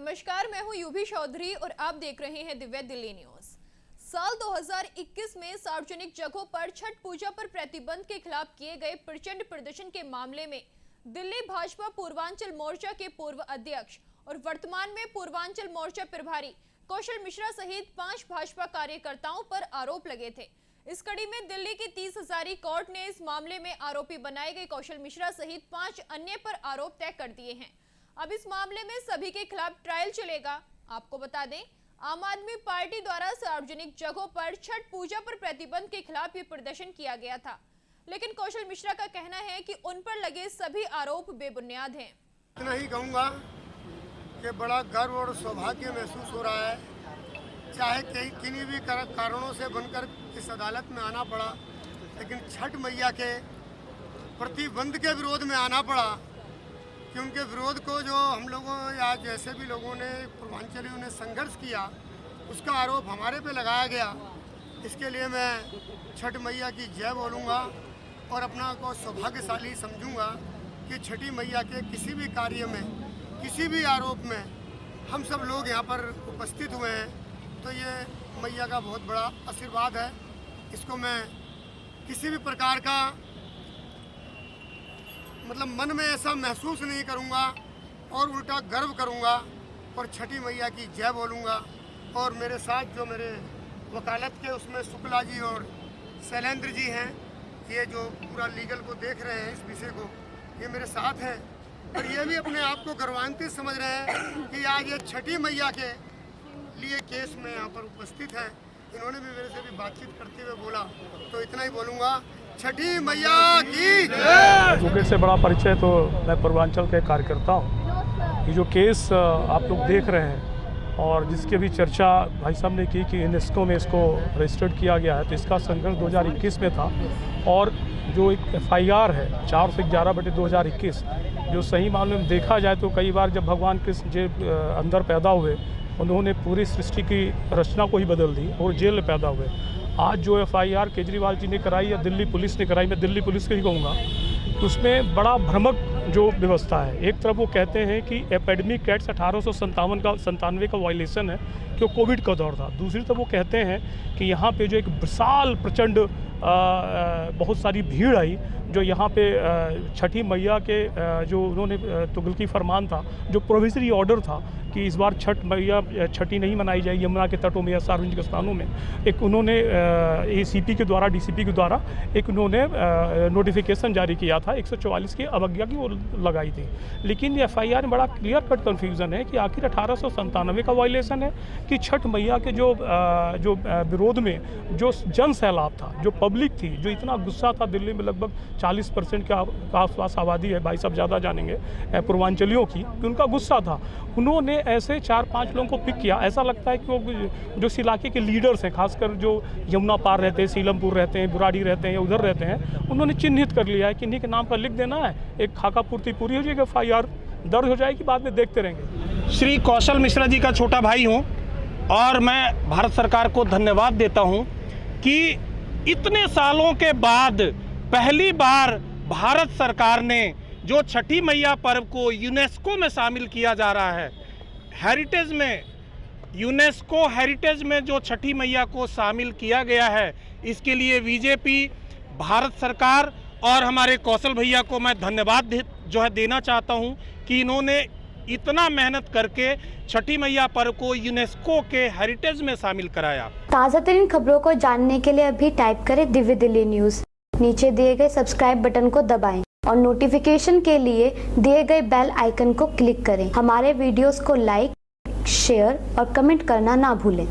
नमस्कार, मैं हूं यूभी चौधरी और आप देख रहे हैं दिव्य दिल्ली न्यूज। साल 2021 में सार्वजनिक जगहों पर छठ पूजा पर प्रतिबंध के खिलाफ किए गए प्रचंड प्रदर्शन के मामले में दिल्ली भाजपा पूर्वांचल मोर्चा के पूर्व अध्यक्ष और वर्तमान में पूर्वांचल मोर्चा प्रभारी कौशल मिश्रा सहित 5 भाजपा कार्यकर्ताओं पर आरोप लगे थे। इस कड़ी में दिल्ली की 30 हजारी कोर्ट ने इस मामले में आरोपी बनाए गए कौशल मिश्रा सहित 5 अन्य पर आरोप तय कर दिए हैं। अब इस मामले में सभी के खिलाफ ट्रायल चलेगा। आपको बता दें, आम आदमी पार्टी द्वारा सार्वजनिक जगहों पर छठ पूजा पर प्रतिबंध के खिलाफ ये प्रदर्शन किया गया था, लेकिन कौशल मिश्रा का कहना है कि उन पर लगे सभी आरोप बेबुनियाद हैं। इतना ही कहूँगा कि बड़ा गर्व और सौभाग्य महसूस हो रहा है, चाहे किन्हीं भी कारणों से बनकर इस अदालत में आना पड़ा, लेकिन छठ मैया के प्रतिबंध के विरोध में आना पड़ा कि उनके विरोध को जो हम लोगों या जैसे भी लोगों ने पूर्वांचलियों ने संघर्ष किया, उसका आरोप हमारे पे लगाया गया। इसके लिए मैं छठ मैया की जय बोलूँगा और अपना को सौभाग्यशाली समझूंगा कि छठी मैया के किसी भी कार्य में, किसी भी आरोप में हम सब लोग यहाँ पर उपस्थित हुए हैं, तो ये मैया का बहुत बड़ा आशीर्वाद है। इसको मैं किसी भी प्रकार का मन में ऐसा महसूस नहीं करूंगा और उल्टा गर्व करूंगा और छठी मैया की जय बोलूंगा। और मेरे साथ जो मेरे वकालत के उसमें शुक्ला जी और शैलेंद्र जी हैं, ये जो पूरा लीगल को देख रहे हैं, इस विषय को, ये मेरे साथ हैं और ये भी अपने आप को गर्वान्वित समझ रहे हैं कि आज ये छठी मैया के लिए केस में यहाँ पर उपस्थित हैं। इन्होंने भी मेरे से भी बातचीत करते हुए बोला, तो इतना ही बोलूँगा, छठी मैया की एडवोकेट से बड़ा परिचय तो मैं पूर्वांचल के कार्यकर्ता हूँ। ये जो केस आप लोग देख रहे हैं और जिसकी अभी चर्चा भाई साहब ने की कि यूनेस्को में इसको रजिस्टर्ड किया गया है, तो इसका संघर्ष 2021 में था और जो एक FIR है 411/2021, जो सही मामले में देखा जाए तो कई बार जब भगवान कृष्ण जी अंदर पैदा हुए, उन्होंने पूरी सृष्टि की रचना को ही बदल दी और जेल में पैदा हुए। आज जो FIR केजरीवाल जी ने कराई या दिल्ली पुलिस ने कराई, मैं दिल्ली पुलिस को ही कहूँगा, उसमें बड़ा भ्रामक जो व्यवस्था है। एक तरफ वो कहते हैं कि एपेडेमिक एक्ट 1897 का वायलेशन है कि वो कोविड का दौर था। दूसरी तरफ वो कहते हैं कि यहाँ पे जो एक विशाल प्रचंड बहुत सारी भीड़ आई, जो यहाँ पे छठी मैया के जो उन्होंने तुगलकी फरमान था, जो प्रोविजरी ऑर्डर था कि इस बार छठ मैया छठी नहीं मनाई जाए यमुना के तटों में या सार्वजनिक स्थानों में, एक उन्होंने ACP के द्वारा DCP के द्वारा एक उन्होंने नोटिफिकेशन जारी किया था 144 की अवज्ञा की वो लगाई थी। लेकिन ये FIR में बड़ा क्लियर कट कन्फ्यूज़न है कि आखिर 1897 का वायलेशन है कि छठ मैया के जो विरोध में जो जन सैलाब था, जो पब्लिक थी, जो इतना गुस्सा था, दिल्ली में लगभग 40% के आसपास आबादी है, भाई साहब ज़्यादा जानेंगे पूर्वांचलियों की, कि उनका गुस्सा था। उन्होंने ऐसे 4-5 लोगों को पिक किया। ऐसा लगता है कि वो जो इस इलाके के लीडर्स हैं, खासकर जो यमुना पार रहते हैं, सीलमपुर रहते हैं, बुराड़ी रहते हैं या उधर रहते हैं, उन्होंने चिन्हित कर लिया है कि इन्हीं के नाम पर लिख देना है, एक खाका पूर्ति पूरी हो जाएगी, FIR दर्ज हो जाएगी, बाद में देखते रहेंगे। श्री कौशल मिश्रा जी का छोटा भाई हूँ और मैं भारत सरकार को धन्यवाद देता हूँ कि इतने सालों के बाद पहली बार भारत सरकार ने जो छठी मैया पर्व को यूनेस्को में शामिल किया जा रहा है, हेरिटेज में, यूनेस्को हेरिटेज में जो छठी मैया को शामिल किया गया है, इसके लिए बीजेपी, भारत सरकार और हमारे कौशल भैया को मैं धन्यवाद देना चाहता हूं कि इन्होंने इतना मेहनत करके छठी मैया पर्व को यूनेस्को के हेरिटेज में शामिल कराया। ताज़ा तरीन खबरों को जानने के लिए अभी टाइप करें दिव्य दिल्ली न्यूज़। नीचे दिए गए सब्सक्राइब बटन को दबाएं और नोटिफिकेशन के लिए दिए गए बेल आइकन को क्लिक करें। हमारे वीडियोस को लाइक, शेयर और कमेंट करना ना भूलें।